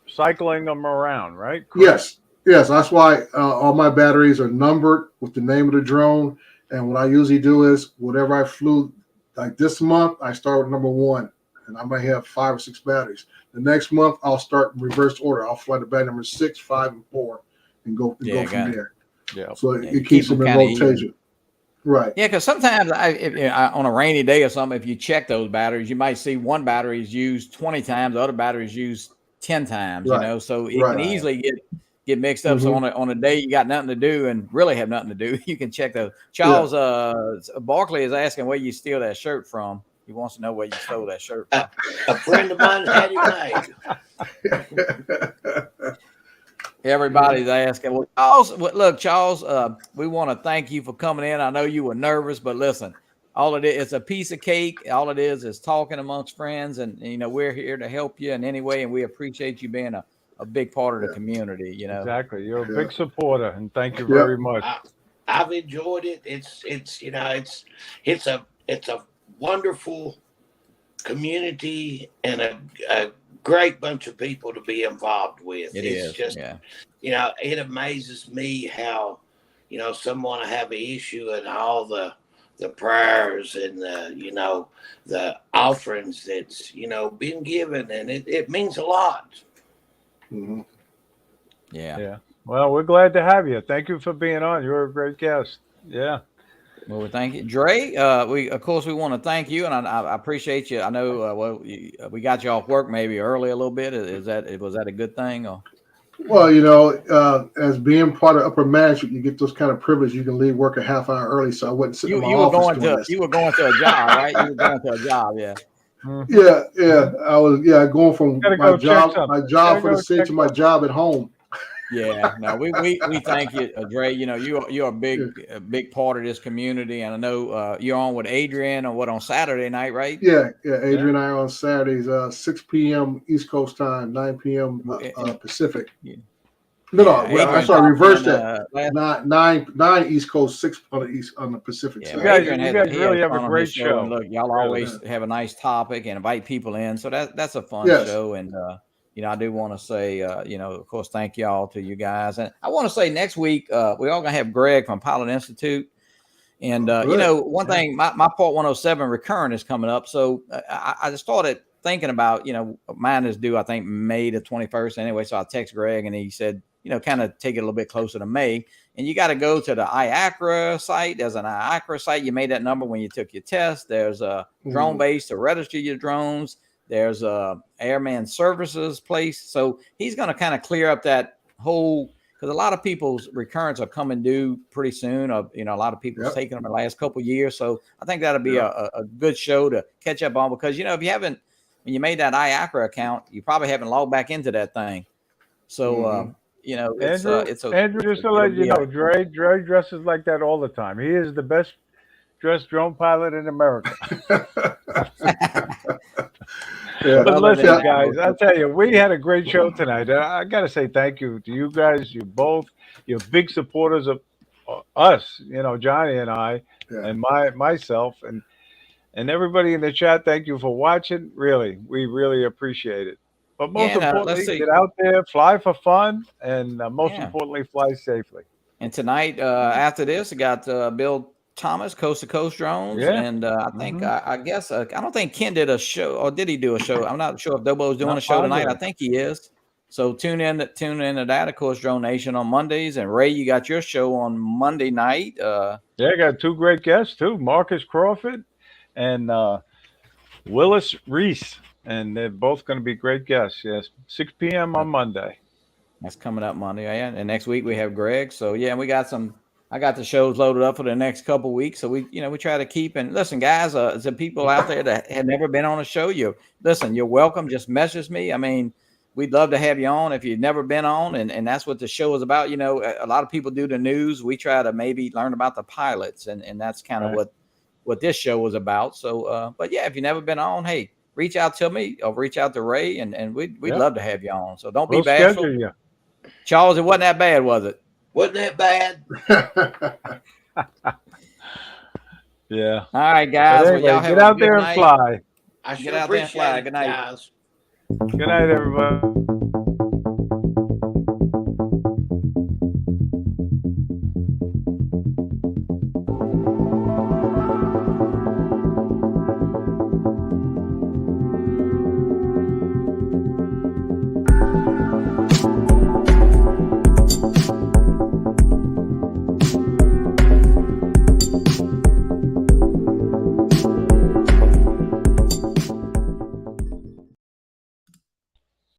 cycling them around, right? Yes. That's why all my batteries are numbered with the name of the drone. And what I usually do is whatever I flew, like this month, I start with number 1, and I might have 5 or 6 batteries. The next month, I'll start in reverse order. I'll fly the battery number 6, 5, and 4, and go from there. Yeah. So it keeps them in rotation. Right. Yeah, because sometimes on a rainy day or something, if you check those batteries, you might see one battery is used 20 times, the other battery is used 10 times. You know, so it can easily get mixed up. So on a day you got nothing to do and really have nothing to do, you can check those. Charles Barkley is asking where you steal that shirt from. He wants to know where you stole that shirt from. A friend of mine had it made. Everybody's asking. Well, Charles, we want to thank you for coming in. I know you were nervous, but listen, all it is, it's a piece of cake. All it is talking amongst friends, and we're here to help you in any way, and we appreciate you being a big part of the community. Exactly. You're a big supporter, and thank you very much. I've enjoyed it. It's a wonderful community and a great bunch of people to be involved with. It amazes me how someone have an issue and all the prayers and the offerings that's been given, and it means a lot. Mm-hmm. Yeah. Well, we're glad to have you. Thank you for being on. You're a great guest. Yeah. Well, we thank you, Dray. We want to thank you, and I appreciate you. I know we got you off work maybe early a little bit. Was that a good thing? Or? Well, as being part of upper management, you get those kind of privileges. You can leave work a half hour early, so I wouldn't sit in my office. You were going to a job, right? You were going to a job, yeah. Yeah. I was going from my job for the city to my job at home. Yeah, no, we thank you, Dray. You're a big part of this community, and I know you're on with Adrian on Saturday night, right? Yeah. Adrian and I are on Saturdays, 6 p.m. East Coast time, 9 p.m. Pacific. Yeah. I'm sorry, reverse that. 9 East Coast, 6 on the Pacific side. You guys really have a great show. And look, y'all always have a nice topic and invite people in, so that's a fun show. And I do want to say, of course, thank y'all to you guys. And I want to say next week, we're all going to have Greg from Pilot Institute. And, one thing, my Part 107 recurrent is coming up. So I just started thinking about, mine is due, I think, May the 21st anyway. So I text Greg and he said, kind of take it a little bit closer to May. And you got to go to the IACRA site. There's an IACRA site. You made that number when you took your test. There's a drone base to register your drones. There's a airman services place. So he's going to kind of clear up that whole, because a lot of people's recurrents are coming due pretty soon. A lot of people have taken them the last couple of years. So I think that'll be a good show to catch up on, because, if you haven't, when you made that IACRA account, you probably haven't logged back into that thing. So, Andrew, just to let you know, Dray dresses like that all the time. He is the best dressed drone pilot in America. But listen, guys, I'll tell you, we had a great show tonight. I got to say thank you to you guys. You both, you're big supporters of us, Johnny and I, and myself, and everybody in the chat. Thank you for watching. Really, we really appreciate it. But most importantly, get out there, fly for fun, and most importantly, fly safely. And tonight, after this, I got Bill Thomas, Coast to Coast Drones, and I think I guess I don't think Ken did a show, or did he do a show? I'm not sure if Dobo's doing a show tonight. I think he is. So tune in to that, of course, Drone Nation on Mondays. And Ray, you got your show on Monday night. I got 2 great guests too, Marcus Crawford and Willis Reese, and they're both going to be great guests. Yes, 6 p.m. on Monday. That's coming up Monday, yeah. And next week we have Greg. So yeah, we got some. I got the shows loaded up for the next couple of weeks. So we try to keep and listen, guys. The people out there that have never been on a show, you're welcome. Just message me. I mean, we'd love to have you on if you've never been on, and that's what the show is about. A lot of people do the news. We try to maybe learn about the pilots, and that's kind of what this show was about. So, but yeah, if you've never been on, hey, reach out to me or reach out to Ray, and we'd love to have you on. So don't be bashful. Schedule you. Charles, it wasn't that bad, was it? Wasn't that bad? Yeah. All right, guys. Anyway, well, y'all have get a out good there night. and fly. I Get sure out there and appreciate fly. it, Good night. guys. Good night, everybody.